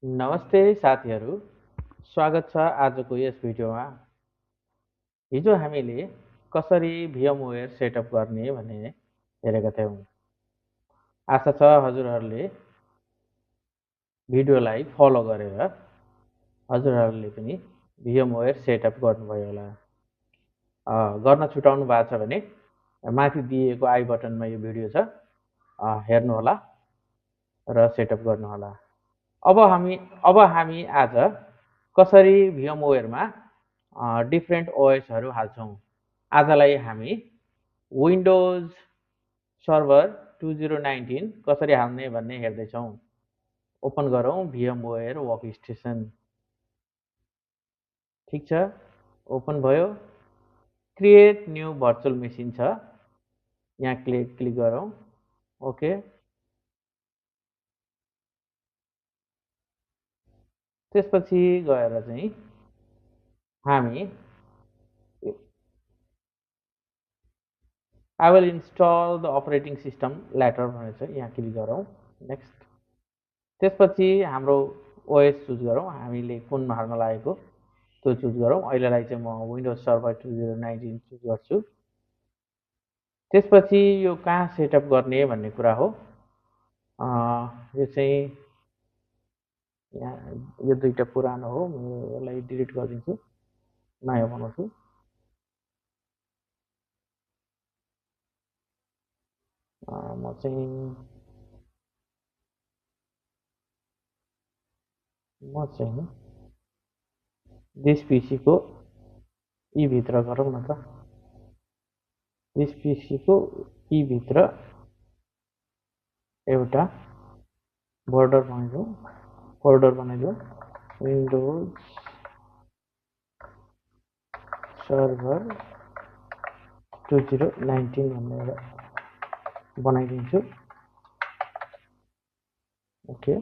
नमस्ते साथीहरू, स्वागत छ आजको यस भिडियोमा। हिजो हामीले कसरी VMware सेटअप गर्ने भन्ने हेरेका थियौँ। आशा छ हजुरहरूले भिडियोलाई फलो गरेर हजुरहरूले पनि VMware सेटअप गर्नुभयो होला। गर्न छुटाउनु भएको छ भने माथि दिएको आई बटनमा यो भिडियो छ, हेर्नुहोला र सेटअप गर्नुहोला। अब हामी आज कसरी VMwareमा डिफ्रेन्ट ओएसहरू हाल्छौँ। आजलाई हामी विन्डोज सर्भर 2019 कसरी हाल्ने भन्ने हेर्दैछौँ। ओपन गरौँ VMware वर्कस्टेसन। ठिक छ, ओपन भयो। क्रिएट न्यू भर्चुअल मेसिन छ, यहाँ क्लिक गरौँ। ओके, त्यसपछि गएर चाहिँ हामी I will install the operating system later भनेको छ, यहाँ क्लिक गरौँ। नेक्स्ट, त्यसपछि हाम्रो ओएस चुज गरौँ, हामीले कुन हाल्न लागेको त्यो चुज गरौँ। अहिलेलाई चाहिँ म विन्डोज सर्भर 2019 चुज गर्छु। त्यसपछि यो कहाँ सेटअप गर्ने भन्ने कुरा हो। यो चाहिँ यहाँ यो दुईटा पुरानो हो, म यसलाई डिलिट गरिदिन्छु, नयाँ बनाउँछु। म चाहिँ दिस पीसीको यी भित्र गरौँ न त। दिस पीसीको यी भित्र एउटा फोल्डर बनाइदिउँ, विन्डोज सर्भर 2019 भनेर बनाइदिन्छु। ओके,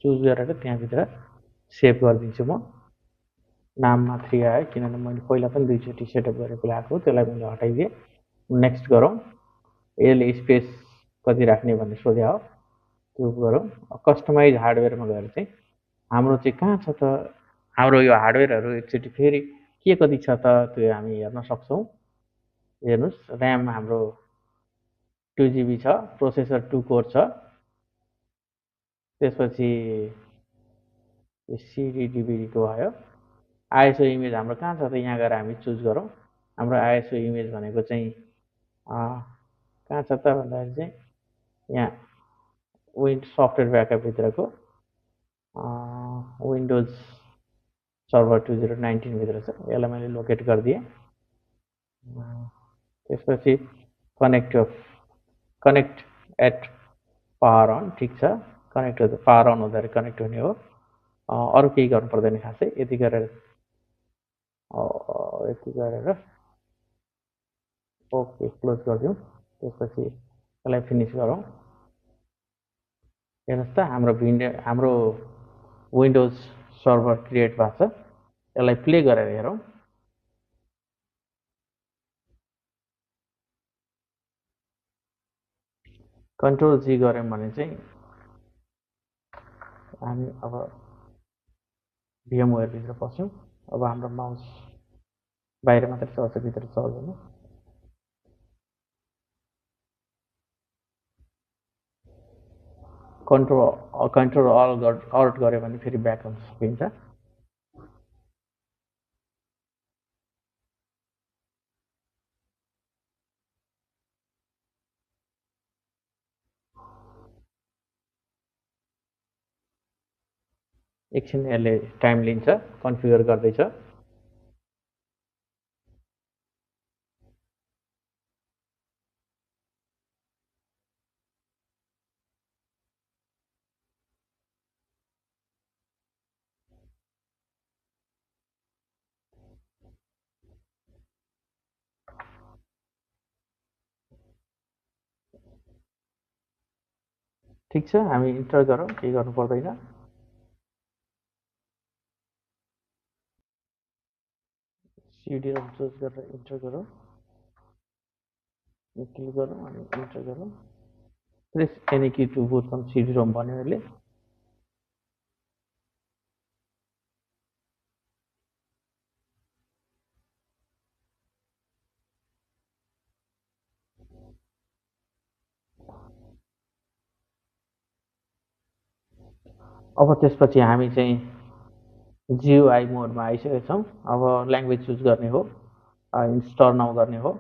चुज गरेर त्यहाँभित्र सेभ गरिदिन्छु। म नाममा 3 आयो किनभने मैले पहिला पनि दुईचोटि सेटअप गरेको आएको, त्यसलाई मैले हटाइदिएँ। नेक्स्ट गरौँ। यसले स्पेस कति राख्ने भन्ने सोध्या हो, त्यो गरौँ। कस्टमाइज हार्डवेयरमा गएर चाहिँ हाम्रो चाहिँ कहाँ छ त, हाम्रो यो हार्डवेयरहरू एकचोटि फेरि के कति छ त त्यो हामी हेर्न सक्छौँ। हेर्नुहोस्, ऱ्याम हाम्रो 2GB छ, प्रोसेसर 2 कोर छ। त्यसपछि सिडी डिभिडीको भयो। आइएसओ इमेज हाम्रो कहाँ छ त, यहाँ गएर हामी चुज गरौँ। हाम्रो आइएसओ इमेज भनेको चाहिँ कहाँ छ त भन्दाखेरि चाहिँ यहाँ सफ्टवेयर ब्याकअपभित्रको विन्डोज सर्भर 2019 भित्र छ, यसलाई मैले लोकेट गरिदिएँ। त्यसपछि कनेक्ट एट पावर अन, ठिक छ, कनेक्ट पावर अन हुँदाखेरि कनेक्ट हुने हो। अरू केही गर्नु पर्दैन खासै, यति गरेर ओके क्लोज गरिदिउँ। त्यसपछि यसलाई फिनिस गरौँ। हेर्नुहोस् त, हाम्रो विन्डोज सर्भर क्रिएट भएको छ। यसलाई प्ले गरेर हेरौँ। कन्ट्रोल जी गऱ्यौँ भने चाहिँ हामी अब VMware भित्र पस्यौँ। अब हाम्रो माउस बाहिर मात्रै चल्छ, भित्र चल्दैन। कन्ट्रोल अल्ट गऱ्यो भने फेरि ब्याक आउन सकिन्छ। एकछिन यसले टाइम लिन्छ, कन्फिगर गर्दैछ। ठिक छ, हामी इन्टर गरौँ, केही गर्नु पर्दैन। सिडी रोम चुज गरेर इन्टर गरौँ, क्लिक गरौँ अनि इन्टर गरौँ। Press any key to boot from CD ROM भन्यो यसले। अब त्यसपछि हामी चाहिँ GUI मोडमा आइसकेका छौँ। अब ल्याङ्ग्वेज चुज गर्ने हो, इन्स्टल नाउ गर्ने हो।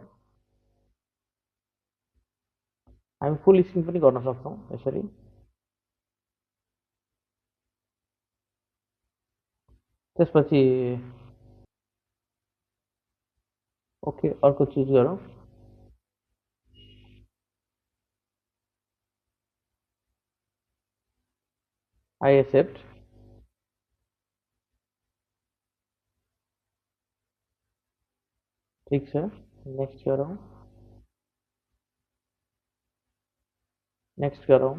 हामी फुल स्क्रिन पनि गर्न सक्छौँ यसरी। त्यसपछि ओके अर्को चुज गरौँ। I accept. ठिक छ, नेक्स्ट गरौँ। नेक्स्ट गरौँ।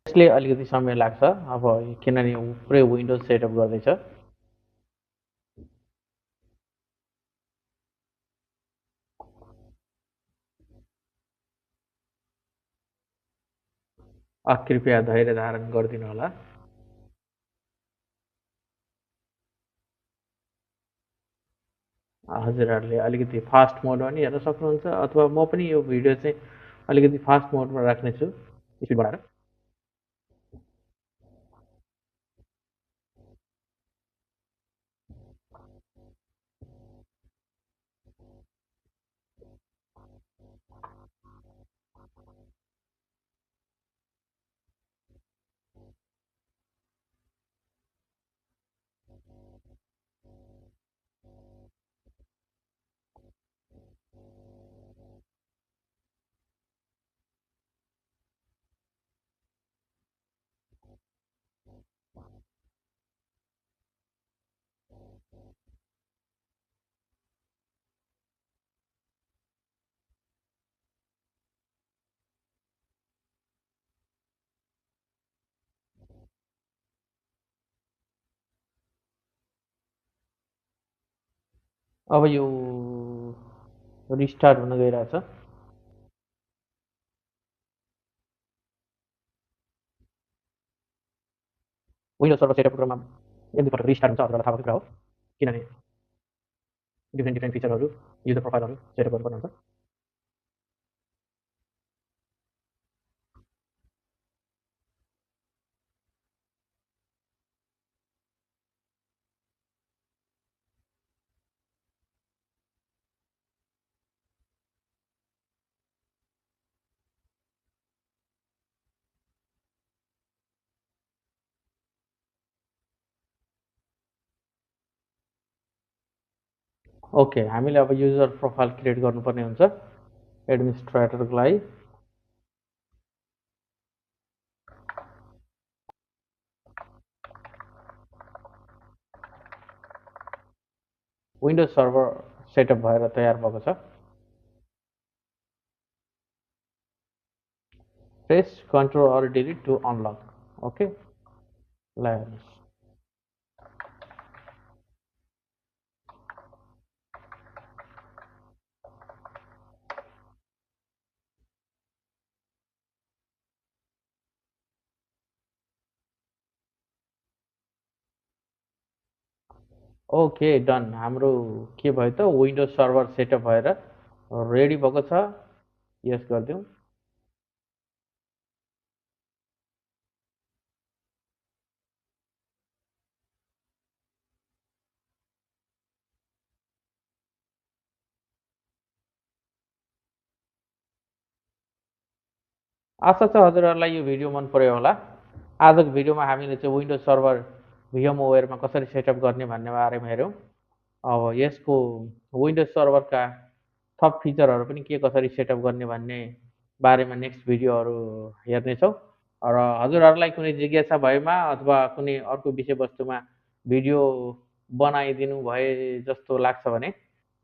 यसले अलिकति समय लाग्छ अब किनभने पुरै विन्डोज सेटअप गर्दैछ। कृपया धैर्य धारण गरिदिनु होला। हजुरहरूले अलिकति फास्ट मोडमा पनि हेर्न सक्नुहुन्छ, अथवा म पनि यो भिडियो चाहिँ अलिकति फास्ट मोडमा राख्नेछु, स्पिड बढाएर। अब यो रिस्टार्ट हुन गइरहेछ। विन्डोज सर्भर सेटअप क्रममा एक दुईपल्ट रिस्टार्ट हुन्छ, हजुरहरूलाई थाहा भएको कुरा हो, किनभने डिफ्रेन्ट फिचरहरू, युजर प्रोफाइलहरू सेटअप गर्नुपर्ने हुन्छ। ओके, हामीले अब युजर प्रोफाइल क्रिएट गर्नुपर्ने हुन्छ एडमिनिस्ट्रेटरको लागि। विन्डोज सर्भर सेटअप भएर तयार भएको छ। Press control alt delete to unlock. Okay, ल हेर्नुहोस्। Okay done. हाम्रो के भयो त, विन्डोज सर्भर सेटअप भएर रेडी भएको छ। यस गरिदिउँ। आशा छ हजुरहरूलाई यो भिडियो मन पर्यो होला। आजको भिडियोमा हामीले चाहिँ विन्डोज सर्भर VMwareमा कसरी सेटअप गर्ने भन्ने बारेमा हेऱ्यौँ। अब यसको विन्डोज सर्भरका थप फिचरहरू पनि के कसरी सेटअप गर्ने भन्ने बारेमा नेक्स्ट भिडियोहरू हेर्नेछौँ। र हजुरहरूलाई कुनै जिज्ञासा भएमा अथवा कुनै अर्को विषयवस्तुमा भिडियो बनाइदिनु भए जस्तो लाग्छ भने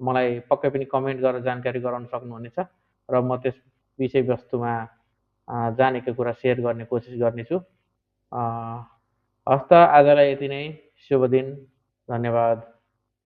मलाई पक्कै पनि कमेन्ट गरेर जानकारी गराउन सक्नुहुनेछ र म त्यस विषयवस्तुमा जानेको कुरा सेयर गर्ने कोसिस गर्नेछु। हस्त आजलाई यति नै। शुभ दिन। धन्यवाद।